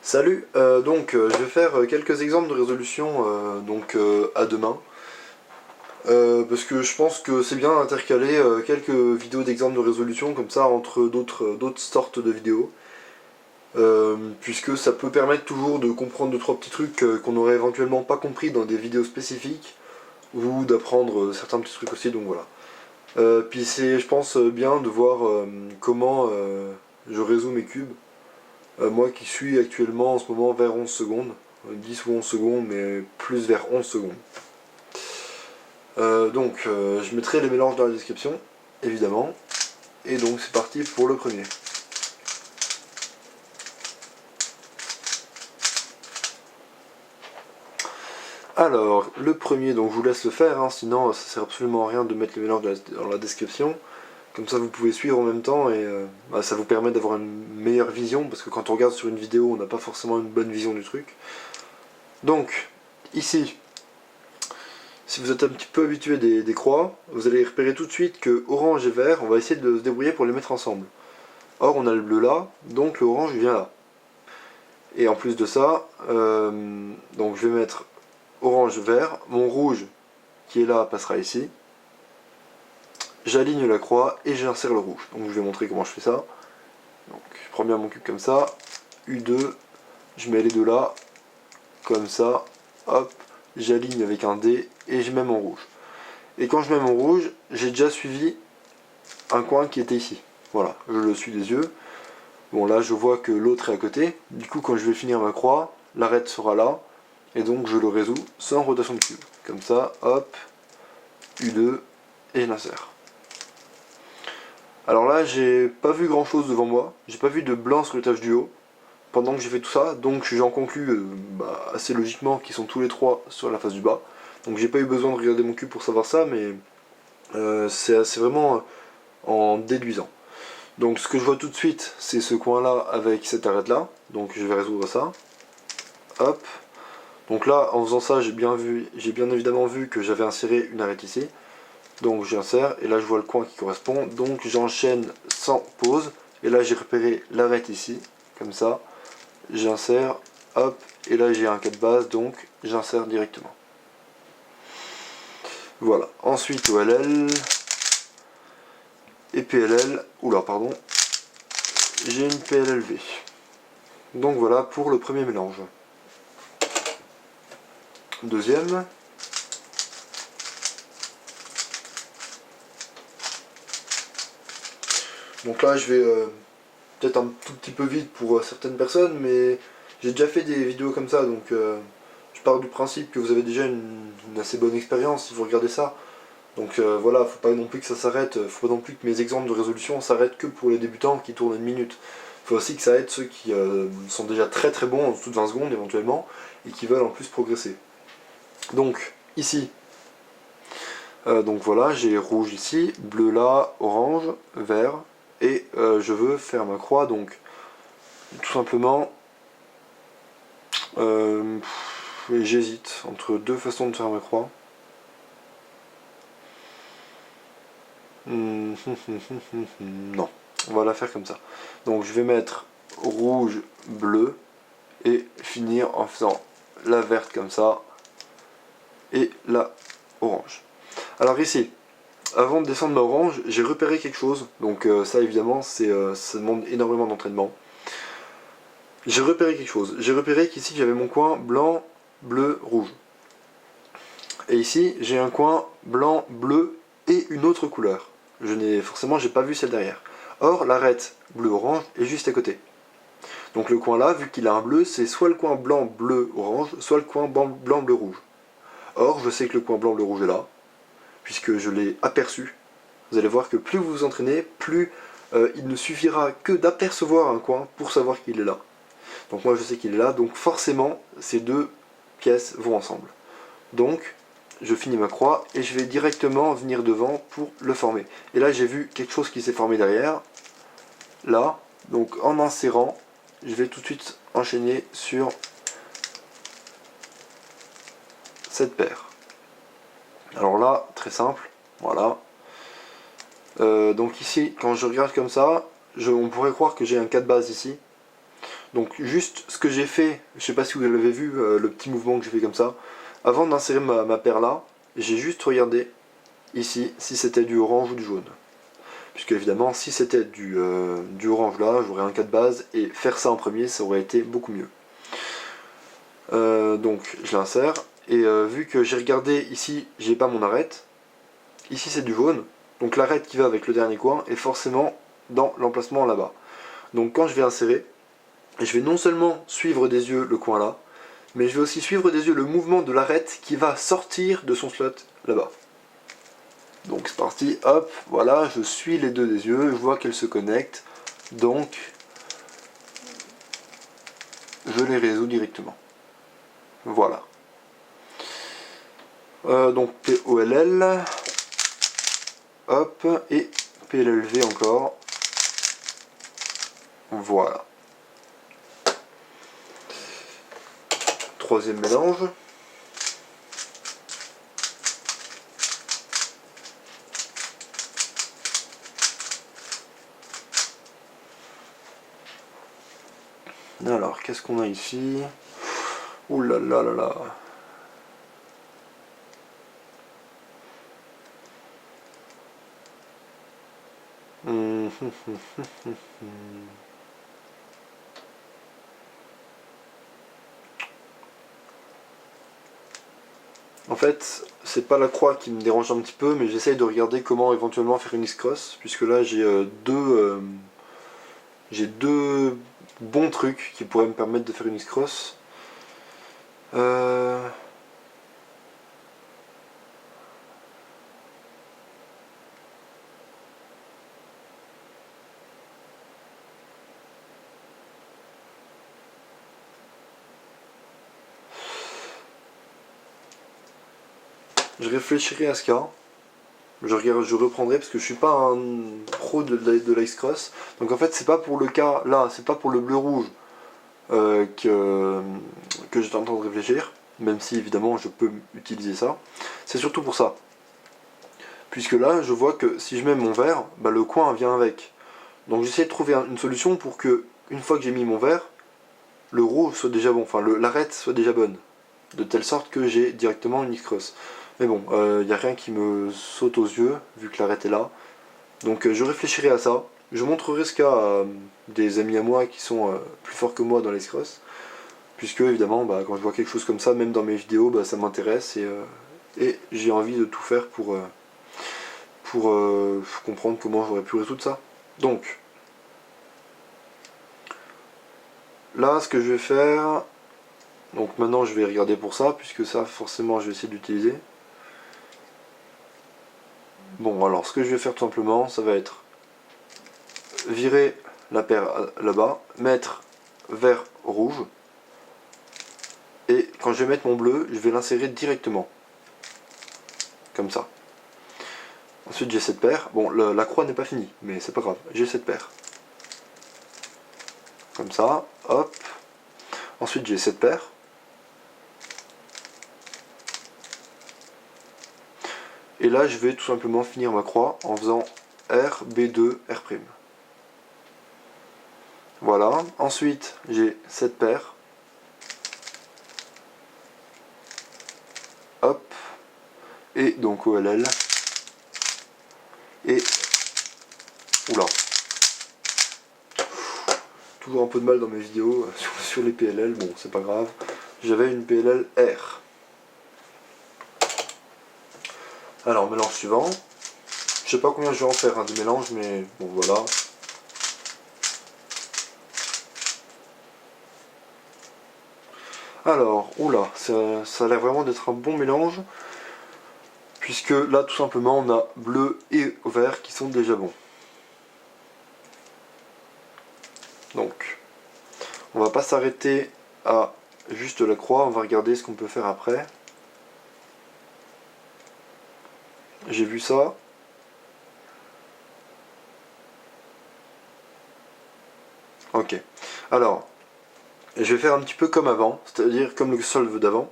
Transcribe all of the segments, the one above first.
Salut, je vais faire quelques exemples de résolution à demain. Parce que je pense que c'est bien d'intercaler quelques vidéos d'exemples de résolution comme ça entre d'autres sortes de vidéos. Puisque ça peut permettre toujours de comprendre deux trois petits trucs qu'on n'aurait éventuellement pas compris dans des vidéos spécifiques ou d'apprendre certains petits trucs aussi, donc voilà. Puis c'est, je pense, bien de voir comment je résous mes cubes. Moi qui suis actuellement en ce moment vers 11 secondes, 10 ou 11 secondes, mais plus vers 11 secondes. Je mettrai les mélanges dans la description, évidemment. Et donc c'est parti pour le premier. Alors, le premier, donc je vous laisse le faire, hein, sinon ça sert absolument à rien de mettre les mélanges dans la description. Comme ça vous pouvez suivre en même temps et ça vous permet d'avoir une meilleure vision, parce que quand on regarde sur une vidéo, on n'a pas forcément une bonne vision du truc. Donc, ici, si vous êtes un petit peu habitué des croix, vous allez repérer tout de suite que orange et vert, on va essayer de se débrouiller pour les mettre ensemble. Or, on a le bleu là, donc le orange vient là. Et en plus de ça, donc je vais mettre orange-vert, mon rouge qui est là passera ici. J'aligne la croix et j'insère le rouge. Donc je vais montrer comment je fais ça. Donc je prends bien mon cube comme ça, U2, je mets les deux là, comme ça, hop, j'aligne avec un D et je mets mon rouge. Et quand je mets mon rouge, j'ai déjà suivi un coin qui était ici. Voilà, je le suis des yeux. Bon là je vois que l'autre est à côté, du coup quand je vais finir ma croix, l'arête sera là, et donc je le résous sans rotation de cube. Comme ça, hop, U2, et je l'insère. Alors là j'ai pas vu grand chose devant moi, j'ai pas vu de blanc sur l'étage du haut, pendant que j'ai fait tout ça, donc j'en conclus assez logiquement qu'ils sont tous les trois sur la face du bas. Donc j'ai pas eu besoin de regarder mon cube pour savoir ça, mais c'est vraiment en déduisant. Donc ce que je vois tout de suite, c'est ce coin là avec cette arête là, donc je vais résoudre ça. Hop. Donc là, en faisant ça, j'ai bien évidemment vu que j'avais inséré une arête ici. Donc j'insère, et là je vois le coin qui correspond, donc j'enchaîne sans pause, et là j'ai repéré l'arête ici, comme ça, j'insère, hop, et là j'ai un cas de base, donc j'insère directement. Voilà, ensuite OLL, et PLL, oula pardon, j'ai une PLLV. Donc voilà pour le premier mélange. Deuxième. Donc là je vais peut-être un tout petit peu vite pour certaines personnes, mais j'ai déjà fait des vidéos comme ça, donc je pars du principe que vous avez déjà une assez bonne expérience si vous regardez ça. Donc voilà, faut pas non plus que ça s'arrête, faut pas non plus que mes exemples de résolution s'arrêtent que pour les débutants qui tournent une minute. Il faut aussi que ça aide ceux qui sont déjà très très bons en dessous de 20 secondes éventuellement, et qui veulent en plus progresser. Donc ici, donc voilà, j'ai rouge ici, bleu là, orange, vert, et je veux faire ma croix, donc tout simplement, j'hésite entre deux façons de faire ma croix. Non, on va la faire comme ça. Donc je vais mettre rouge, bleu, et finir en faisant la verte comme ça, et la orange. Alors ici, avant de descendre ma orange, j'ai repéré quelque chose, donc ça évidemment, ça demande énormément d'entraînement. J'ai repéré quelque chose, j'ai repéré qu'ici j'avais mon coin blanc, bleu, rouge. Et ici, j'ai un coin blanc, bleu et une autre couleur. Forcément, j'ai pas vu celle derrière. Or, l'arête bleu-orange est juste à côté. Donc le coin là, vu qu'il a un bleu, c'est soit le coin blanc, bleu, orange, soit le coin blanc, bleu, rouge. Or, je sais que le coin blanc, bleu, rouge est là, puisque je l'ai aperçu. Vous allez voir que plus vous vous entraînez, plus il ne suffira que d'apercevoir un coin pour savoir qu'il est là. Donc moi je sais qu'il est là, donc forcément ces deux pièces vont ensemble. Donc je finis ma croix et je vais directement venir devant pour le former. Et là j'ai vu quelque chose qui s'est formé derrière, là, donc en insérant, je vais tout de suite enchaîner sur cette paire. Alors là, très simple, voilà. Donc ici, quand je regarde comme ça, on pourrait croire que j'ai un cas de base ici. Donc juste ce que j'ai fait, je sais pas si vous l'avez vu, le petit mouvement que j'ai fait comme ça. Avant d'insérer ma paire là, j'ai juste regardé ici si c'était du orange ou du jaune. Puisque évidemment si c'était du orange là, j'aurais un cas de base et faire ça en premier ça aurait été beaucoup mieux. Donc je l'insère et vu que j'ai regardé ici, j'ai pas mon arête. Ici c'est du jaune, donc l'arête qui va avec le dernier coin est forcément dans l'emplacement là-bas. Donc quand je vais insérer, je vais non seulement suivre des yeux le coin là, mais je vais aussi suivre des yeux le mouvement de l'arête qui va sortir de son slot là-bas. Donc c'est parti, hop, voilà, je suis les deux des yeux, je vois qu'elles se connectent, donc je les résous directement. Voilà. Donc POLL, hop, et PLLV encore. Voilà. Troisième mélange. Alors, qu'est-ce qu'on a ici? Ouh là là là là. En fait, c'est pas la croix qui me dérange un petit peu, mais j'essaye de regarder comment éventuellement faire une X-Cross, puisque là j'ai deux bons trucs qui pourraient me permettre de faire une X-Cross. Je réfléchirai à ce cas. Je reprendrai parce que je suis pas un pro de la X-Cross. Donc en fait c'est pas pour le cas là, c'est pas pour le bleu-rouge que j'étais en train de réfléchir, même si évidemment je peux utiliser ça. C'est surtout pour ça. Puisque là je vois que si je mets mon vert, bah, le coin vient avec. Donc j'essaie de trouver une solution pour que, une fois que j'ai mis mon vert, le rouge soit déjà bon, enfin l'arête soit déjà bonne. De telle sorte que j'ai directement une X-Cross. Mais bon, il n'y a rien qui me saute aux yeux, vu que l'arête est là. Donc je réfléchirai à ça. Je montrerai ce cas à des amis à moi qui sont plus forts que moi dans les X-Cross. Puisque évidemment, bah, quand je vois quelque chose comme ça, même dans mes vidéos, bah, ça m'intéresse et j'ai envie de tout faire pour comprendre comment j'aurais pu résoudre ça. Donc, là, ce que je vais faire... Donc maintenant, je vais regarder pour ça, puisque ça, forcément, je vais essayer d'utiliser. Bon, alors, ce que je vais faire tout simplement, ça va être virer la paire là-bas, mettre vert rouge, et quand je vais mettre mon bleu, je vais l'insérer directement. Comme ça. Ensuite, j'ai cette paire. Bon, la croix n'est pas finie, mais c'est pas grave. J'ai cette paire. Comme ça, hop. Ensuite, j'ai cette paire. Et là, je vais tout simplement finir ma croix en faisant R, B2, R'. Voilà. Ensuite, j'ai cette paire. Hop. Et donc OLL. Et... Oula. Toujours un peu de mal dans mes vidéos sur les PLL. Bon, c'est pas grave. J'avais une PLL R. Alors, mélange suivant. Je sais pas combien je vais en faire de mélange, mais bon, voilà. Alors, oula, ça a l'air vraiment d'être un bon mélange. Puisque là, tout simplement, on a bleu et vert qui sont déjà bons. Donc, on va pas s'arrêter à juste la croix, on va regarder ce qu'on peut faire après. J'ai vu ça. Ok. Alors, je vais faire un petit peu comme avant, c'est-à-dire comme le solve d'avant.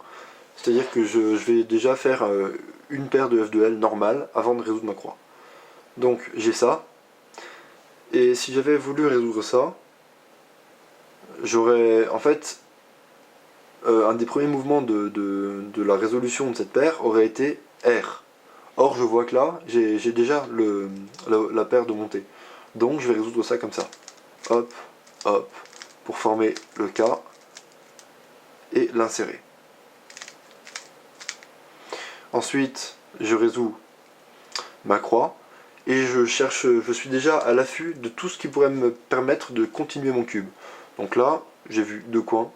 C'est-à-dire que je vais déjà faire une paire de F2L normale avant de résoudre ma croix. Donc j'ai ça. Et si j'avais voulu résoudre ça, j'aurais en fait un des premiers mouvements de la résolution de cette paire aurait été R. Or je vois que là j'ai déjà la paire de montée. Donc je vais résoudre ça comme ça. Hop, hop, pour former le K et l'insérer. Ensuite je résous ma croix. Et je suis déjà à l'affût de tout ce qui pourrait me permettre de continuer mon cube. Donc là, j'ai vu deux coins.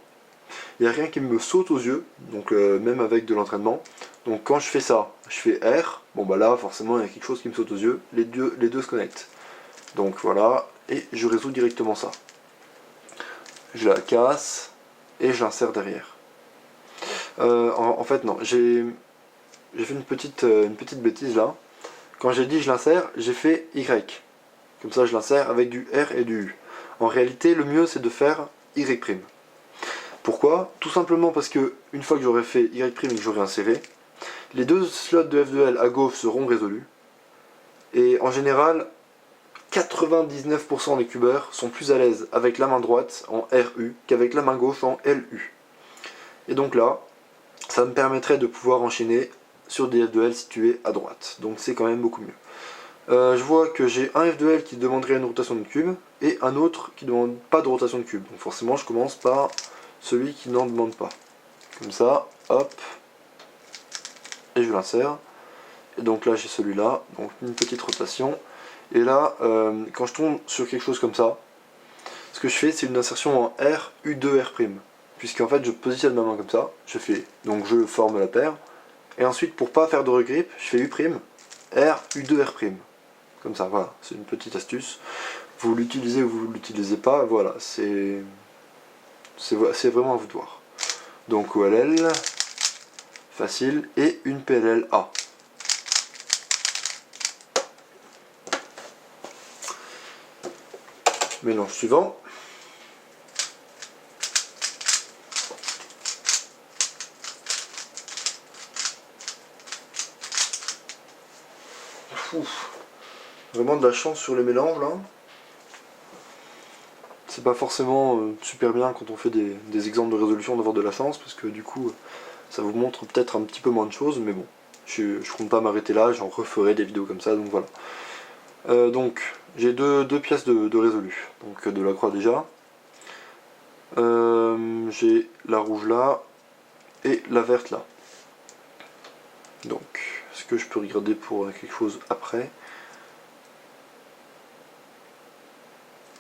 Il n'y a rien qui me saute aux yeux, donc même avec de l'entraînement. Donc quand je fais ça, je fais R. Bon bah là, forcément, il y a quelque chose qui me saute aux yeux. Les deux se connectent. Donc voilà, et je résous directement ça. Je la casse et je l'insère derrière. En fait, non, j'ai fait une petite bêtise là. Quand j'ai dit je l'insère, j'ai fait Y. Comme ça je l'insère avec du R et du U. En réalité, le mieux c'est de faire Y'. Pourquoi? Tout simplement parce que une fois que j'aurai fait Y' et que j'aurai inséré, les deux slots de F2L à gauche seront résolus. Et en général, 99% des cubeurs sont plus à l'aise avec la main droite en RU qu'avec la main gauche en LU. Et donc là, ça me permettrait de pouvoir enchaîner sur des F2L situés à droite. Donc c'est quand même beaucoup mieux. Je vois que j'ai un F2L qui demanderait une rotation de cube et un autre qui ne demande pas de rotation de cube. Donc forcément je commence par celui qui n'en demande pas. Comme ça, hop, et je l'insère. Et donc là j'ai celui-là, donc une petite rotation. Et là, quand je tombe sur quelque chose comme ça, ce que je fais c'est une insertion en R, U2, R'. Puisqu'en fait je positionne ma main comme ça, donc je forme la paire. Et ensuite pour pas faire de regrip, je fais U', R, U2, R'. Comme ça, voilà, c'est une petite astuce. Vous l'utilisez ou vous l'utilisez pas, voilà, c'est vraiment à vous de voir. Donc OLL, facile, et une PLL A. Mélange suivant. Ouf. Vraiment de la chance sur les mélanges là. C'est pas forcément super bien quand on fait des exemples de résolution d'avoir de la chance, parce que du coup ça vous montre peut-être un petit peu moins de choses, mais bon, je compte pas m'arrêter là, j'en referai des vidéos comme ça, donc voilà. Donc j'ai deux pièces de résolu, donc de la croix déjà. J'ai la rouge là et la verte là. Donc, est-ce que je peux regarder pour quelque chose après?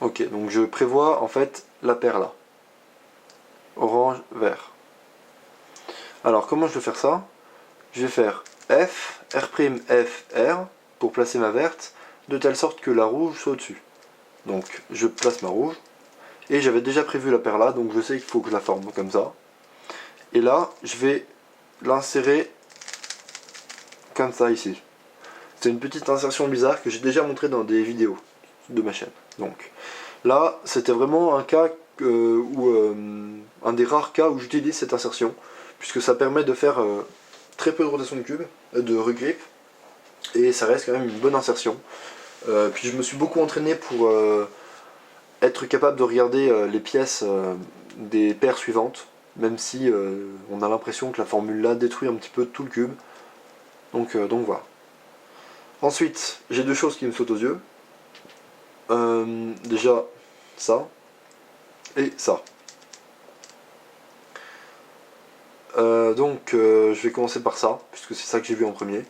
Ok, donc je prévois en fait la paire là. Orange, vert. Alors comment je vais faire ça? Je vais faire F, R', F, R pour placer ma verte, de telle sorte que la rouge soit au-dessus. Donc je place ma rouge, et j'avais déjà prévu la paire là, donc je sais qu'il faut que je la forme comme ça. Et là, je vais l'insérer comme ça ici. C'est une petite insertion bizarre que j'ai déjà montré dans des vidéos de ma chaîne. Donc là, c'était vraiment un cas un des rares cas où j'utilise cette insertion, puisque ça permet de faire très peu de rotation de cube, de regrip, et ça reste quand même une bonne insertion. Puis je me suis beaucoup entraîné pour être capable de regarder les pièces des paires suivantes, même si on a l'impression que la formule là détruit un petit peu tout le cube. Donc voilà. Ensuite, j'ai deux choses qui me sautent aux yeux. Déjà, ça et ça. Je vais commencer par ça, puisque c'est ça que j'ai vu en premier.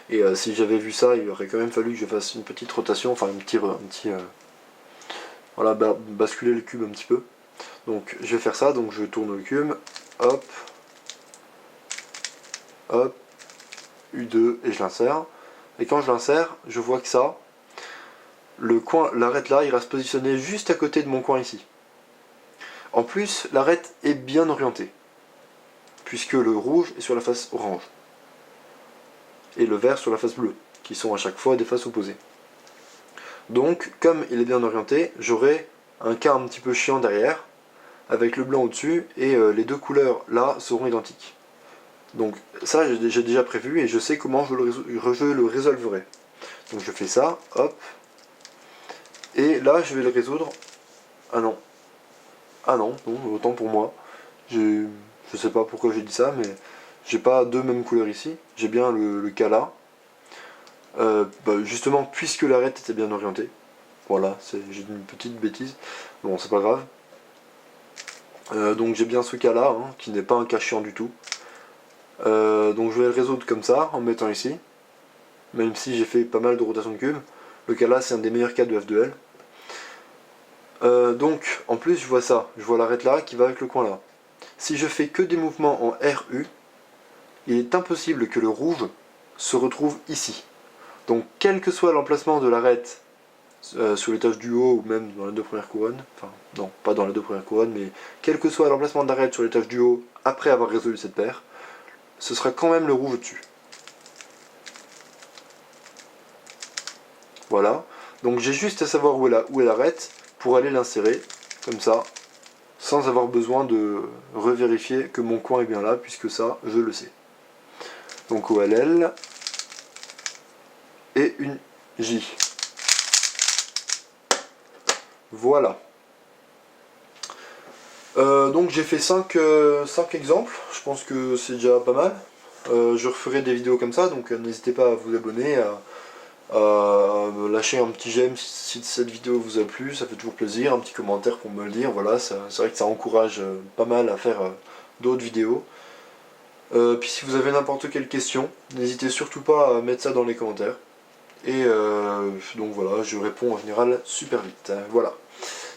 Et si j'avais vu ça, il aurait quand même fallu que je fasse une petite rotation, enfin voilà, basculer le cube un petit peu. Donc je vais faire ça, donc je tourne le cube, hop, hop, U2 et je l'insère. Et quand je l'insère, je vois que ça, le coin, l'arête là, il va se positionner juste à côté de mon coin ici. En plus, l'arête est bien orientée, puisque le rouge est sur la face orange, et le vert sur la face bleue, qui sont à chaque fois des faces opposées. Donc, comme il est bien orienté, j'aurai un cas un petit peu chiant derrière, avec le blanc au-dessus, et les deux couleurs là seront identiques. Donc ça j'ai déjà prévu et je sais comment je le résolverai. Donc je fais ça, hop, et là je vais le résoudre. Ah non, Ah non, non, autant pour moi. Je sais pas pourquoi j'ai dit ça, mais j'ai pas deux mêmes couleurs ici. J'ai bien le Kala. Justement, puisque l'arête était bien orientée. Voilà, j'ai dit une petite bêtise. Bon, c'est pas grave. Donc j'ai bien ce cas-là, hein, qui n'est pas un cas chiant du tout. Donc je vais le résoudre comme ça, en mettant ici. Même si j'ai fait pas mal de rotation de cube. Le cas là, c'est un des meilleurs cas de F2L. Donc, en plus, je vois ça. Je vois l'arête là qui va avec le coin là. Si je fais que des mouvements en RU, il est impossible que le rouge se retrouve ici. Donc, quel que soit l'emplacement de l'arête sur l'étage du haut ou même dans les deux premières couronnes, enfin, non, pas dans les deux premières couronnes, mais quel que soit l'emplacement de l'arête sur l'étage du haut après avoir résolu cette paire, ce sera quand même le rouge au-dessus. Voilà. Donc j'ai juste à savoir où est l'arête pour aller l'insérer, comme ça, sans avoir besoin de revérifier que mon coin est bien là, puisque ça, je le sais. Donc OLL et une J. Voilà. Donc j'ai fait 5 exemples, je pense que c'est déjà pas mal. Je referai des vidéos comme ça, donc n'hésitez pas à vous abonner, à me lâcher un petit j'aime si cette vidéo vous a plu, ça fait toujours plaisir, un petit commentaire pour me le dire, voilà, c'est vrai que ça encourage pas mal à faire d'autres vidéos. Puis si vous avez n'importe quelle question, n'hésitez surtout pas à mettre ça dans les commentaires. Et donc voilà, je réponds en général super vite. Voilà.